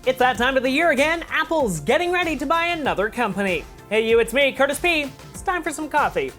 It's that time of the year again. Apple's getting ready to buy another company. Hey you, it's me, Curtis P. It's time for some coffee.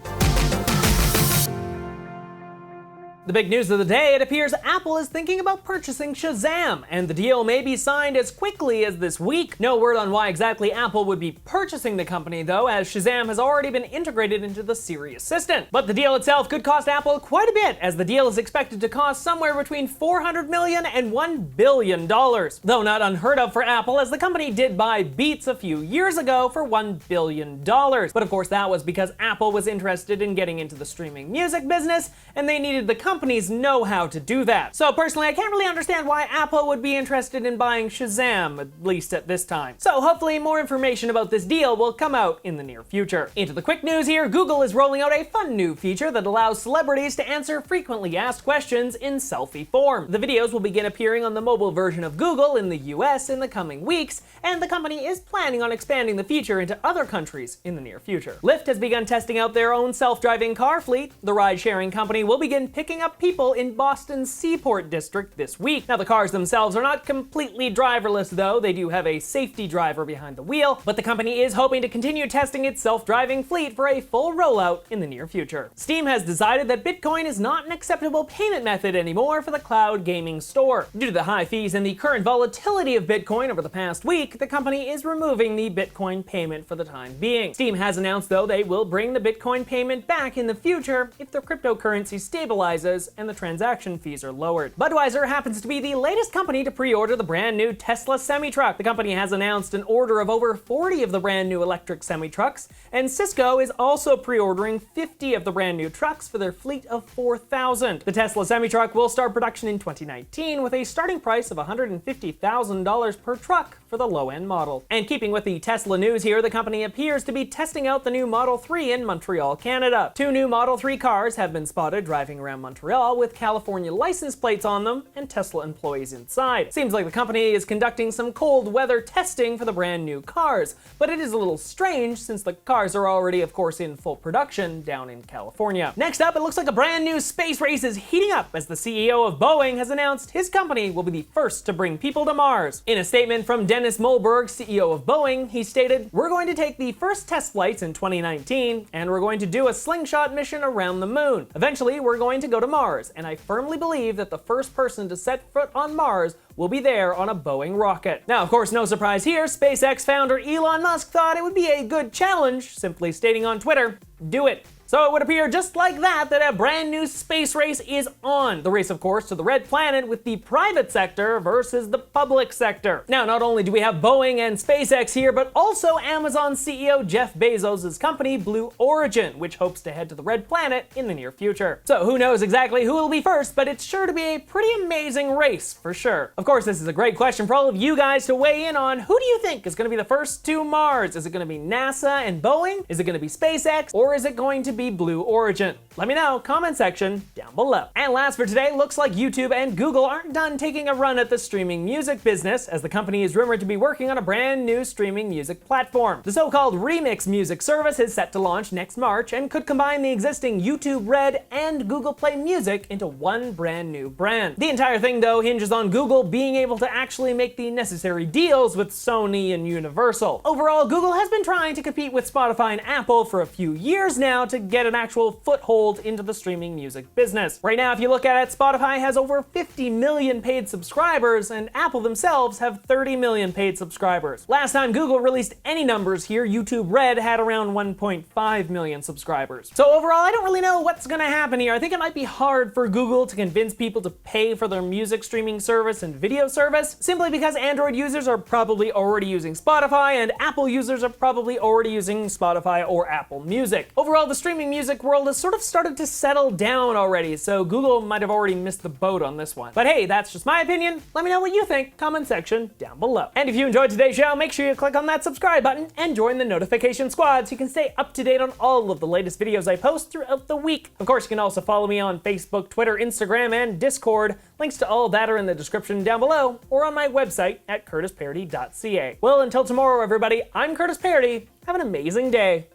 The big news of the day, it appears Apple is thinking about purchasing Shazam, and the deal may be signed as quickly as this week. No word on why exactly Apple would be purchasing the company though, as Shazam has already been integrated into the Siri Assistant. But the deal itself could cost Apple quite a bit, as the deal is expected to cost somewhere between $400 million and $1 billion. Though not unheard of for Apple, as the company did buy Beats a few years ago for $1 billion. But of course that was because Apple was interested in getting into the streaming music business, and they needed the companies know how to do that. So personally, I can't really understand why Apple would be interested in buying Shazam, at least at this time. So hopefully more information about this deal will come out in the near future. Into the quick news here, Google is rolling out a fun new feature that allows celebrities to answer frequently asked questions in selfie form. The videos will begin appearing on the mobile version of Google in the US in the coming weeks, and the company is planning on expanding the feature into other countries in the near future. Lyft has begun testing out their own self-driving car fleet. The ride-sharing company will begin picking up people in Boston's Seaport district this week. Now the cars themselves are not completely driverless though, they do have a safety driver behind the wheel, but the company is hoping to continue testing its self-driving fleet for a full rollout in the near future. Steam has decided that Bitcoin is not an acceptable payment method anymore for the cloud gaming store. Due to the high fees and the current volatility of Bitcoin over the past week, the company is removing the Bitcoin payment for the time being. Steam has announced though they will bring the Bitcoin payment back in the future if the cryptocurrency stabilizes and the transaction fees are lowered. Budweiser happens to be the latest company to pre-order the brand new Tesla semi-truck. The company has announced an order of over 40 of the brand new electric semi-trucks, and Cisco is also pre-ordering 50 of the brand new trucks for their fleet of 4,000. The Tesla semi-truck will start production in 2019 with a starting price of $150,000 per truck for the low-end model. And keeping with the Tesla news here, the company appears to be testing out the new Model 3 in Montreal, Canada. 2 new Model 3 cars have been spotted driving around Montreal with California license plates on them and Tesla employees inside. Seems like the company is conducting some cold weather testing for the brand new cars, but it is a little strange since the cars are already, of course, in full production down in California. Next up, it looks like a brand new space race is heating up as the CEO of Boeing has announced his company will be the first to bring people to Mars. In a statement from Dennis Mullberg, CEO of Boeing, he stated, "We're going to take the first test flights in 2019, and we're going to do a slingshot mission around the moon. Eventually, we're going to go to Mars, and I firmly believe that the first person to set foot on Mars will be there on a Boeing rocket." Now, of course, no surprise here, SpaceX founder Elon Musk thought it would be a good challenge, simply stating on Twitter, "Do it." So it would appear just like that a brand new space race is on. The race, of course, to the red planet with the private sector versus the public sector. Now, not only do we have Boeing and SpaceX here, but also Amazon CEO Jeff Bezos' company Blue Origin, which hopes to head to the red planet in the near future. So who knows exactly who will be first, but it's sure to be a pretty amazing race for sure. Of course, this is a great question for all of you guys to weigh in on. Who do you think is going to be the first to Mars? Is it going to be NASA and Boeing? Is it going to be SpaceX? Or is it going to be Blue Origin? Let me know, comment section down below. And last for today, looks like YouTube and Google aren't done taking a run at the streaming music business, as the company is rumored to be working on a brand new streaming music platform. The so-called Remix music service is set to launch next March and could combine the existing YouTube Red and Google Play Music into one brand new brand. The entire thing though hinges on Google being able to actually make the necessary deals with Sony and Universal. Overall, Google has been trying to compete with Spotify and Apple for a few years now to get an actual foothold into the streaming music business. Right now, if you look at it, Spotify has over 50 million paid subscribers, and Apple themselves have 30 million paid subscribers. Last time Google released any numbers here, YouTube Red had around 1.5 million subscribers. So overall, I don't really know what's gonna happen here. I think it might be hard for Google to convince people to pay for their music streaming service and video service, simply because Android users are probably already using Spotify, and Apple users are probably already using Spotify or Apple Music. Overall, the streaming music world has sort of started to settle down already, so Google might have already missed the boat on this one. But hey, that's just my opinion. Let me know what you think, comment section down below. And if you enjoyed today's show, make sure you click on that subscribe button and join the notification squad so you can stay up to date on all of the latest videos I post throughout the week. Of course, you can also follow me on Facebook, Twitter, Instagram, and Discord. Links to all that are in the description down below or on my website at curtisparody.ca. Well, until tomorrow, everybody, I'm Curtis Parody. Have an amazing day.